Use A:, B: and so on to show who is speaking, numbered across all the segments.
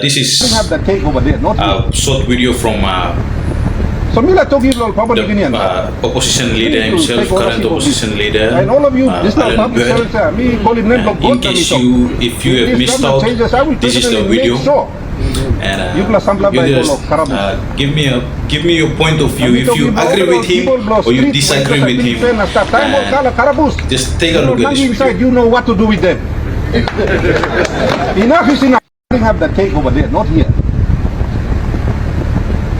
A: This is
B: have the cake over there, not here.
A: a short video from
B: So Mila to give all Papua New Guineans.
A: opposition leader himself, current opposition leader,
B: And all of you, this is not
A: Allan
B: public
A: Bird.
B: service. Me call him name of
A: In
B: God.
A: case if you have missed out, this is the video. And
B: You plus some
A: you just give me your point of view. If you agree with him or you disagree with him, and just take a look at this
B: inside,
A: video.
B: you know what to do with them. Enough is enough. Have the cake over there, not here.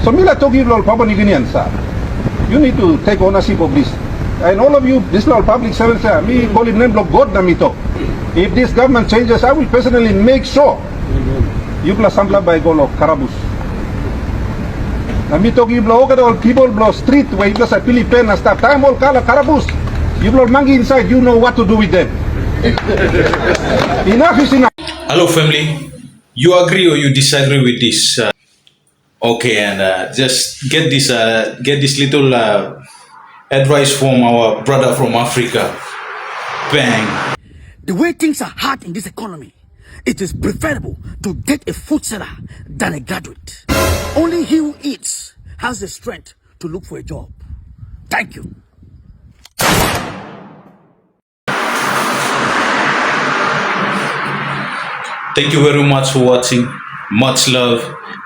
B: So Mila to give all Papua New Guineans, sir. You need to take ownership of this. And all of you, this is all public servants, sir. Me call him name of God, Namito. If this government changes, I will personally make sure you plus some by goal of Karabus. Namito give blow all people blow street where you plus a Philippine and start time all color Karabus. You blow mangi inside, you know what to do with them. Enough is enough.
A: Hello, family. You agree or you disagree with this? Okay, and just get this little advice from our brother from Africa. Bang.
C: The way things are hard in this economy, it is preferable to get a food seller than a graduate. Only he who eats has the strength to look for a job. Thank you.
A: Thank you very much for watching. Much love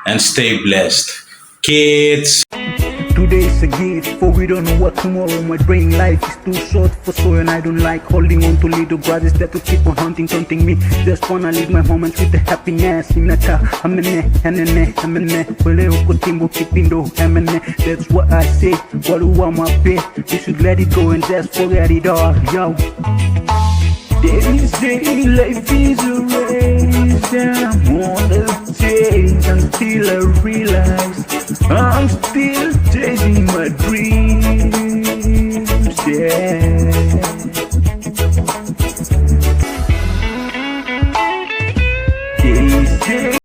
A: and stay blessed. Kids.
D: Today is a gift, for we don't know what tomorrow might bring. Life is too short for so, and I don't like holding on to little grudges that will keep on taunting me. Just wanna live my moments with the happiness. That's what I say. What do I want pay? You should let it go and just forget it all, yo. They say life is a race, and I'm on the chase until I realize I'm still chasing my dreams, yeah. They say